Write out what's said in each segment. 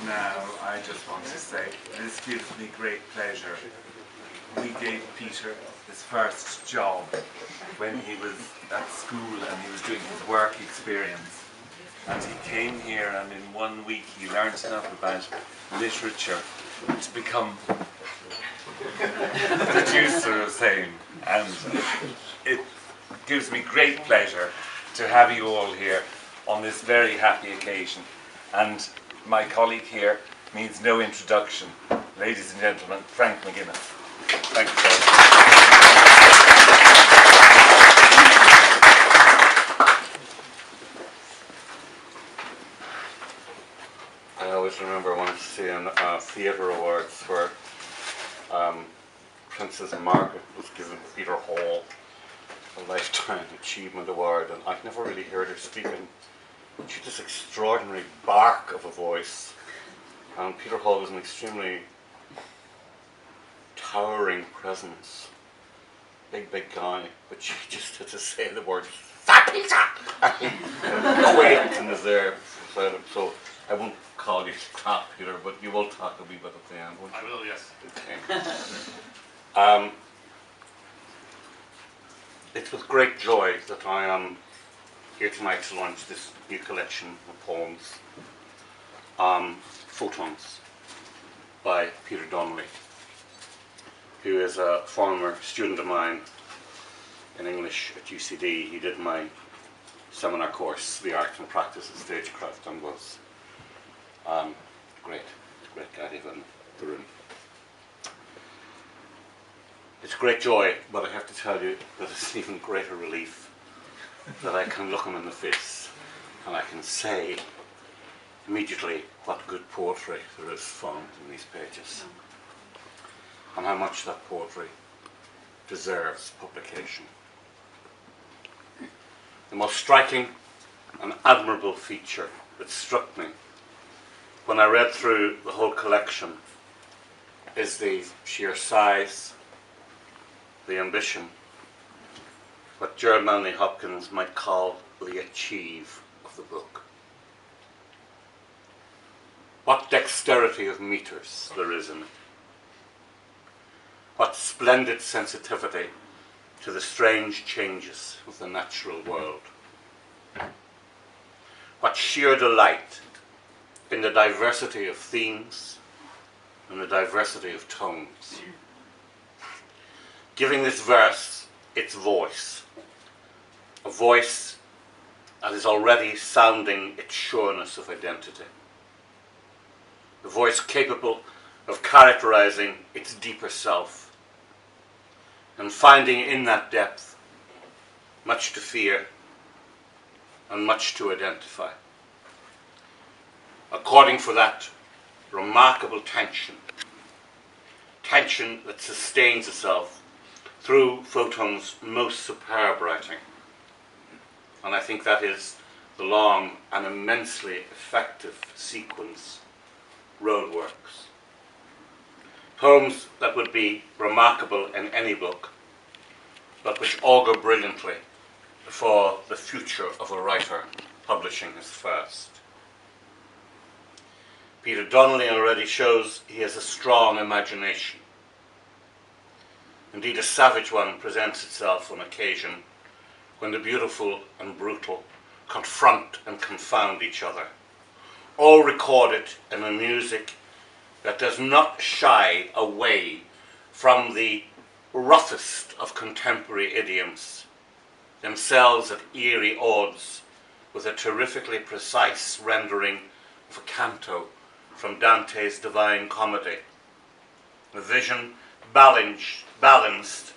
Now, I just want to say, this gives me great pleasure. We gave Peter his first job when he was at school and he was doing his work experience. And he came here and in 1 week he learned enough about literature to become the producer of same. And it gives me great pleasure to have you all here on this very happy occasion. And my colleague here needs no introduction. Ladies and gentlemen, Frank McGuinness. Thank you, sir. I always remember once seeing theatre awards where Princess Margaret was given Peter Hall a Lifetime Achievement Award, and I've never really heard her speaking. She had this extraordinary bark of a voice, and Peter Hall was an extremely towering presence, big guy, but she just had to say the word "Fat Peter," and quaked and was there. So I won't call you to clap, Peter, but you will talk a wee bit at the end, won't you? I will, yes. Okay. It's with great joy that I am here tonight to launch this new collection of poems, Photons, by Peter Donnelly, who is a former student of mine in English at UCD. He did my seminar course, The Art and Practice of Stagecraft, and was great guy to have in the room. It's a great joy, but I have to tell you that it's an even greater relief that I can look him in the face and I can say immediately what good poetry there is found in these pages and how much that poetry deserves publication. The most striking and admirable feature that struck me when I read through the whole collection is the sheer size, the ambition, what Gerard Manley Hopkins might call the achieve of the book. What dexterity of meters there is in it. What splendid sensitivity to the strange changes of the natural world. What sheer delight in the diversity of themes and the diversity of tones. Giving this verse its voice, a voice that is already sounding its sureness of identity, a voice capable of characterizing its deeper self and finding in that depth much to fear and much to identify. According for that remarkable tension that sustains itself through Photons' most superb writing. And I think that is the long and immensely effective sequence, Roadworks. Poems that would be remarkable in any book, but which augur brilliantly for the future of a writer publishing his first. Peter Donnelly already shows he has a strong imagination. Indeed, a savage one presents itself on occasion when the beautiful and brutal confront and confound each other, all recorded in a music that does not shy away from the roughest of contemporary idioms, themselves at eerie odds with a terrifically precise rendering of a canto from Dante's Divine Comedy, a vision balanced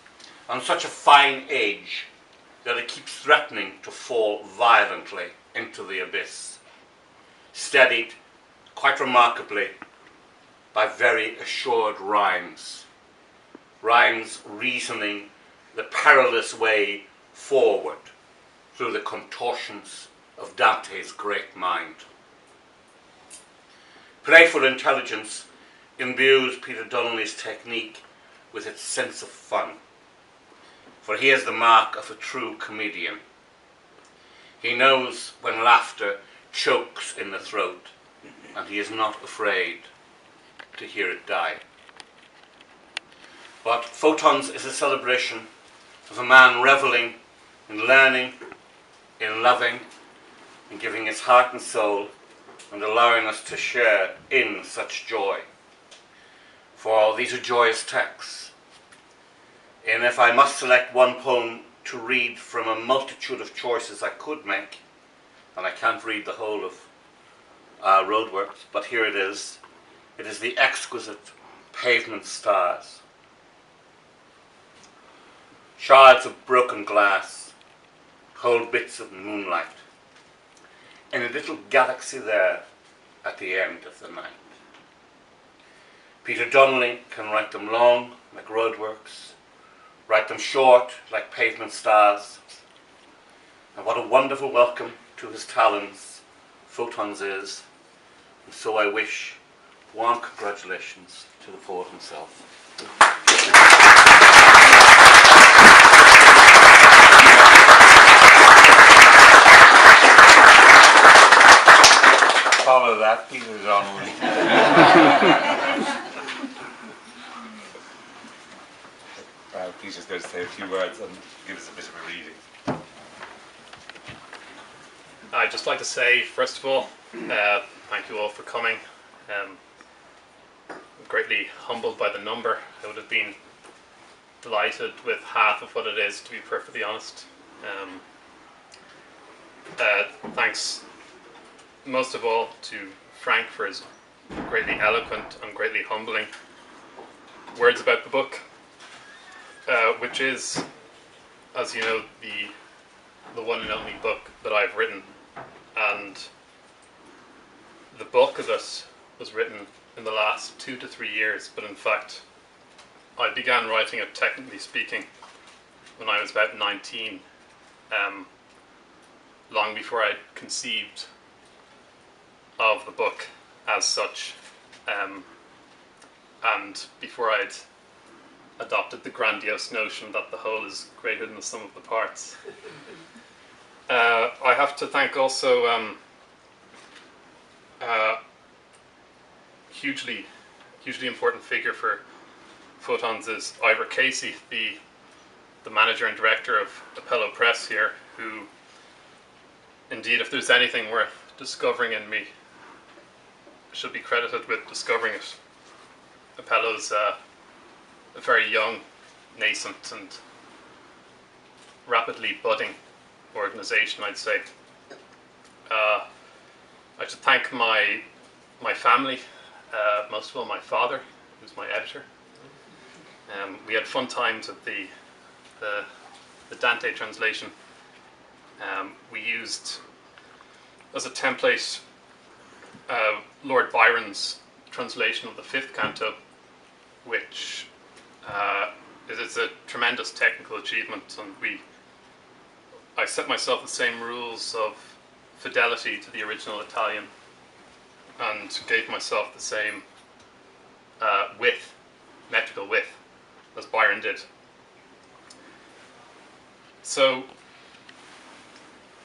on such a fine edge that it keeps threatening to fall violently into the abyss, steadied quite remarkably by very assured rhymes reasoning the perilous way forward through the contortions of Dante's great mind. Playful intelligence imbues Peter Donnelly's technique with its sense of fun, for he is the mark of a true comedian. He knows when laughter chokes in the throat, and he is not afraid to hear it die. But Photons is a celebration of a man reveling in learning, in loving, in giving his heart and soul, and allowing us to share in such joy. For these are joyous texts. And if I must select one poem to read from a multitude of choices I could make, and I can't read the whole of Roadworks, but here it is. It is the exquisite Pavement Stars. Shards of broken glass, whole bits of moonlight, in a little galaxy there at the end of the night. Peter Donnelly can write them long, like Roadworks, write them short, like Pavement Stars. And what a wonderful welcome to his talents Photons is, and so I wish warm congratulations to the poet himself. Follow that, Peter Donnelly. Peter's going to say a few words and give us a bit of a reading. I'd just like to say, first of all, thank you all for coming. I'm greatly humbled by the number. I would have been delighted with half of what it is, to be perfectly honest. Thanks most of all to Frank for his greatly eloquent and greatly humbling words about the book, which is, as you know, the one and only book that I've written. And the bulk of it was written in the last 2 to 3 years, but in fact I began writing it, technically speaking, when I was about 19, long before I conceived of the book as such, and before I'd adopted the grandiose notion that the whole is greater than the sum of the parts. I have to thank also hugely important figure for Photons is Ivor Casey, the manager and director of Apello Press here, who, indeed, if there's anything worth discovering in me, should be credited with discovering it. Apello's a very young, nascent and rapidly budding organisation, I'd say. I should thank my family, most of all my father, who's my editor. We had fun times at the Dante translation. We used as a template Lord Byron's translation of the 5th canto, which is a tremendous technical achievement, and I set myself the same rules of fidelity to the original Italian, and gave myself the same metrical width, as Byron did. So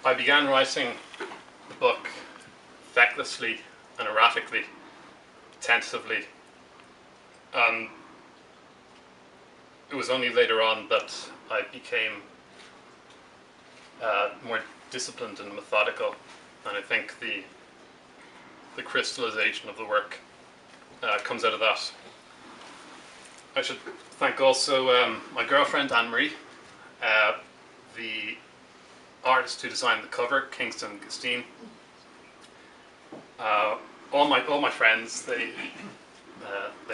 I began writing the book fecklessly and erratically, tentatively, and it was only later on that I became more disciplined and methodical, and I think the crystallization of the work comes out of that. I should thank also my girlfriend Anne-Marie, the artist who designed the cover, Kingston Gustine. All my friends, they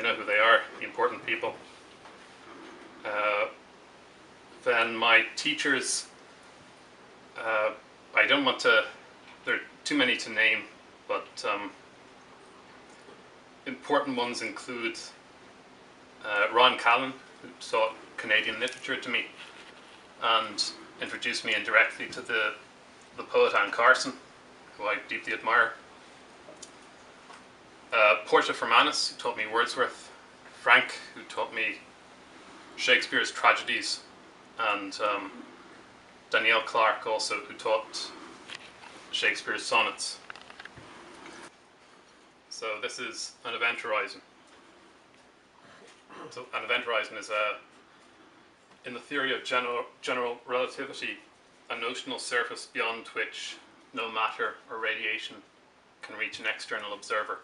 know who they are, the important people. Then my teachers, I don't want to, there are too many to name, but important ones include Ron Callan, who taught Canadian literature to me and introduced me indirectly to the poet Anne Carson, who I deeply admire. Portia Fermanus, who taught me Wordsworth. Frank, who taught me Shakespeare's tragedies, and Danielle Clark also, who taught Shakespeare's sonnets. So this is an event horizon. So an event horizon is in the theory of general relativity, a notional surface beyond which no matter or radiation can reach an external observer.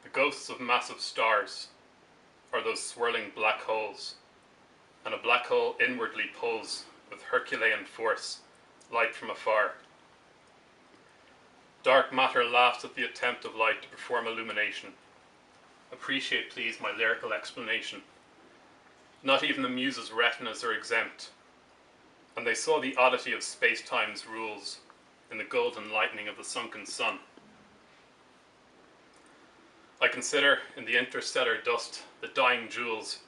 The ghosts of massive stars are those swirling black holes, and a black hole inwardly pulls with Herculean force light from afar. Dark matter laughs at the attempt of light to perform illumination. Appreciate, please, my lyrical explanation. Not even the muse's retinas are exempt, and they saw the oddity of space-time's rules in the golden lightning of the sunken sun. I consider in the interstellar dust the dying jewels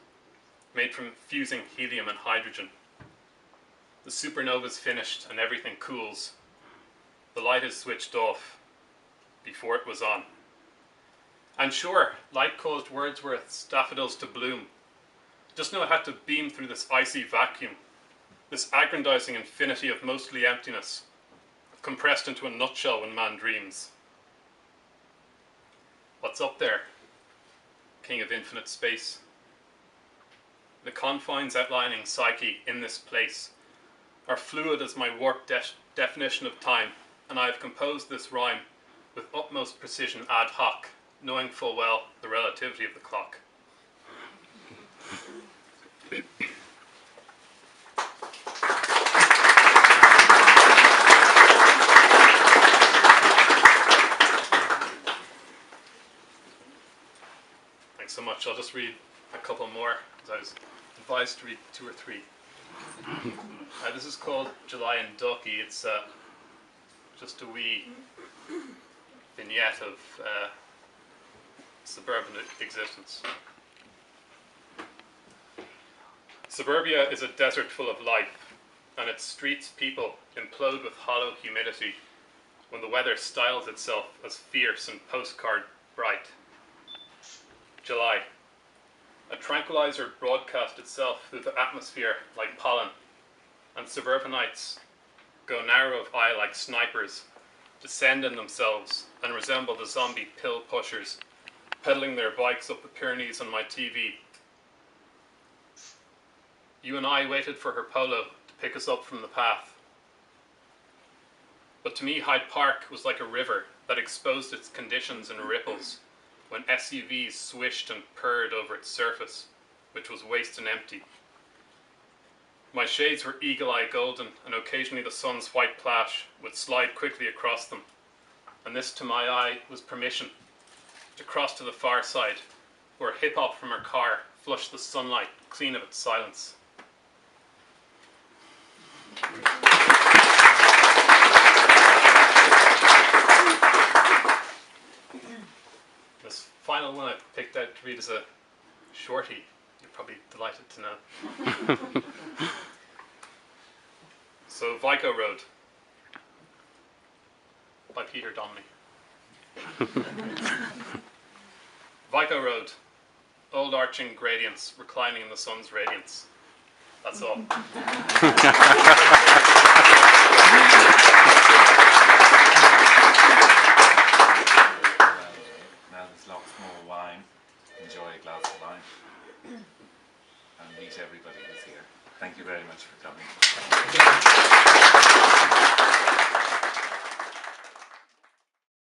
made from fusing helium and hydrogen. The supernova's finished and everything cools. The light is switched off before it was on. And sure, light caused Wordsworth's daffodils to bloom. Just know it had to beam through this icy vacuum, this aggrandizing infinity of mostly emptiness, compressed into a nutshell when man dreams. What's up there, king of infinite space? The confines outlining psyche in this place are fluid as my warped definition of time, and I have composed this rhyme with utmost precision ad hoc, knowing full well the relativity of the clock. Thanks so much. I'll just read a couple more, because I was advised to read 2 or 3. This is called July in Dalkey. It's just a wee vignette of suburban existence. Suburbia is a desert full of life, and its streets people implode with hollow humidity when the weather styles itself as fierce and postcard bright. July. A tranquilizer broadcasts itself through the atmosphere like pollen, and suburbanites go narrow of eye like snipers, descend in themselves, and resemble the zombie pill pushers pedaling their bikes up the Pyrenees on my TV. You and I waited for her polo to pick us up from the path. But to me, Hyde Park was like a river that exposed its conditions in ripples when SUVs swished and purred over its surface, which was waste and empty. My shades were eagle-eye golden, and occasionally the sun's white plash would slide quickly across them, and this to my eye was permission to cross to the far side, where hip-hop from her car flushed the sunlight clean of its silence. This final one I picked out to read is a shorty. You're probably delighted to know. So, Vico Road by Peter Donnelly. Vico Road, old arching gradients reclining in the sun's radiance. That's all.